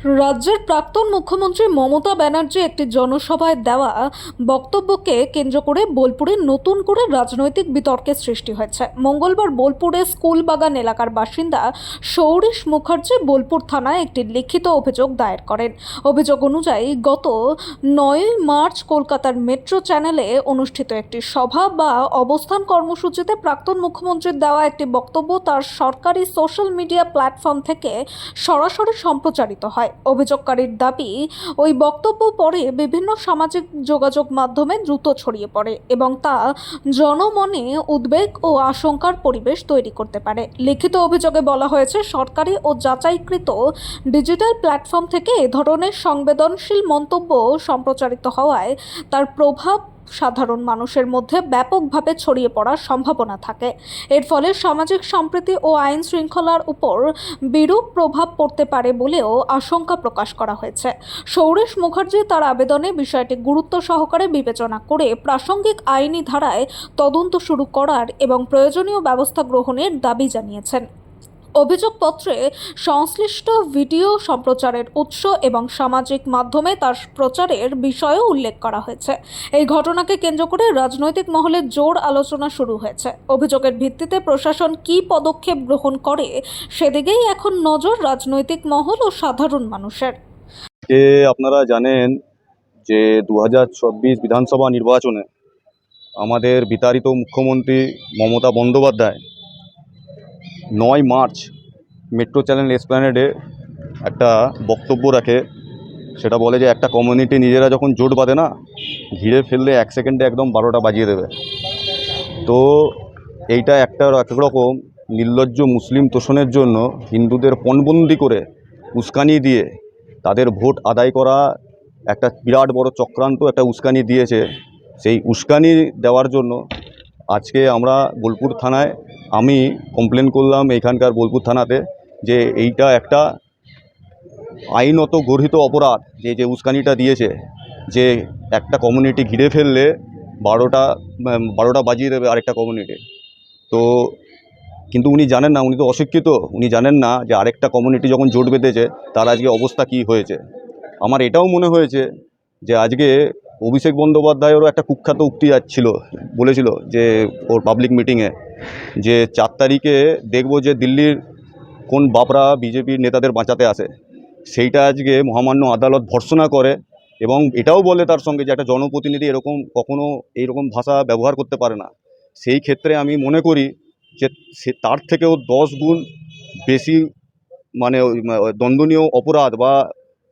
রাজ্যের প্রাক্তন মুখ্যমন্ত্রী মমতা ব্যানার্জি একটি জনসভায় দেওয়া বক্তব্যকে কেন্দ্র করে বোলপুরে নতুন করে রাজনৈতিক বিতর্কের সৃষ্টি হয়েছে। মঙ্গলবার বোলপুরের স্কুলবাগান এলাকার বাসিন্দা সৌরিশ মুখার্জি বোলপুর থানায় একটি লিখিত অভিযোগ দায়ের করেন। অভিযোগ অনুযায়ী গত 9 মার্চ কলকাতার মেট্রো চ্যানেলে অনুষ্ঠিত একটি সভা বা অবস্থান কর্মসূচিতে প্রাক্তন মুখ্যমন্ত্রীর দেওয়া একটি বক্তব্য তার সরকারি সোশ্যাল মিডিয়া প্ল্যাটফর্ম থেকে সরাসরি সম্প্রচারিত হয়। অভিযোগকারীর দাবি, ওই বক্তব্য পরে বিভিন্ন সামাজিক যোগাযোগ মাধ্যমে দ্রুত ছড়িয়ে পড়ে এবং তা জনমনে উদ্বেগ ও আশঙ্কার পরিবেশ তৈরি করতে পারে। লিখিত অভিযোগে বলা হয়েছে, সরকারি ও যাচাইকৃত ডিজিটাল প্ল্যাটফর্ম থেকে এ ধরনের সংবেদনশীল মন্তব্য সম্প্রচারিত হওয়ায় তার প্রভাব সাধারণ মানুষের মধ্যে ব্যাপকভাবে ছড়িয়ে পড়ার সম্ভাবনা থাকে। এর ফলে সামাজিক সম্প্রীতি ও আইন শৃঙ্খলার উপর বিরূপ প্রভাব পড়তে পারে বলেও আশঙ্কা প্রকাশ করা হয়েছে। সৌরিশ মুখার্জি তার আবেদনে বিষয়টি গুরুত্ব সহকারে বিবেচনা করে প্রাসঙ্গিক আইনি ধারায় তদন্ত শুরু করার এবং প্রয়োজনীয় ব্যবস্থা গ্রহণের দাবি জানিয়েছেন। অভিযোগপত্রে সংশ্লিষ্ট ভিডিও সম্প্রচারের উৎস এবং সামাজিক মাধ্যমে তার প্রচারের বিষয়েও উল্লেখ করা হয়েছে। এই ঘটনাকে কেন্দ্র করে রাজনৈতিক মহলে জোর আলোচনা শুরু হয়েছে। অভিযোগের ভিত্তিতে প্রশাসন কী পদক্ষেপ গ্রহণ করে সেদিকেই এখন নজর রাজনৈতিক মহল ও সাধারণ মানুষের। আপনারা জানেন যে 2024 বিধানসভা নির্বাচনে আমাদের বিতাড়িত মুখ্যমন্ত্রী Mamata Bandyopadhyay 9 March metro channel এসপ্ল্যানেডে একটা বক্তব্য রাখে। সেটা বলে যে একটা কমিউনিটি নিজেরা যখন জোট বাঁধে না, ঘিরে ফেললে 1 সেকেন্ডে একদম 12টা বাজিয়ে দেবে। তো এইটা একরকম নির্লজ্জ মুসলিম তোষণের জন্য হিন্দুদের পণবন্দি করে উস্কানি দিয়ে তাদের ভোট আদায় করা একটা বিরাট বড় চক্রান্ত, একটা উস্কানি দিয়েছে। সেই উস্কানি দেওয়ার জন্য আজকে আমরা বোলপুর থানায় আমি কমপ্লেন করলাম এখানকার বোলপুর থানাতে যে এইটা একটা আইনত গর্হিত অপরাধ। যে উস্কানিটা দিয়েছে, যে একটা কমিউনিটি ঘিরে ফেললে 12টা বাজিয়ে দেবে আরেকটা কমিউনিটি। তো কিন্তু উনি জানেন না, উনি তো অশিক্ষিত, উনি জানেন না যে আরেকটা কমিউনিটি যখন জোট বেঁধেছে তার আজকে অবস্থা কি হয়েছে। আমার এটাও মনে হয়েছে যে আজকে অভিষেক বন্দ্যোপাধ্যায়েরও একটা কুখ্যাত উক্তি বলেছিল যে ওর পাবলিক মিটিংয়ে, যে 4 তারিখে দেখব যে দিল্লির কোন বাপরা বিজেপির নেতাদের বাঁচাতে আসে। সেইটা আজকে মহামান্য আদালত ভর্ৎসনা করে এবং এটাও বলে তার সঙ্গে যে একটা জনপ্রতিনিধি কখনো এইরকম ভাষা ব্যবহার করতে পারে না। সেই ক্ষেত্রে আমি মনে করি যে সে তার থেকেও 10 গুণ বেশি দণ্ডনীয় অপরাধ বা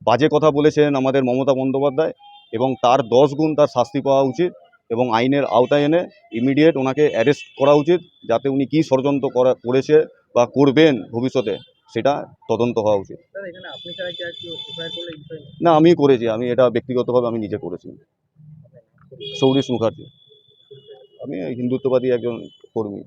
বাজে কথা বলেছেন আমাদের মমতা বন্দ্যোপাধ্যায়, এবং তার 10 গুণ তার শাস্তি পাওয়া উচিত এবং আইনের আওতায় এনে ইমিডিয়েট ওনাকে অ্যারেস্ট করা উচিত, যাতে উনি কী ষড়যন্ত্র করেছে বা করবেন ভবিষ্যতে সেটা তদন্ত হওয়া উচিত। না, আমি করেছি, আমি এটা ব্যক্তিগতভাবে আমি নিজে করেছি। সৌরিশ মুখার্জি, আমি হিন্দুত্ববাদী একজন কর্মী।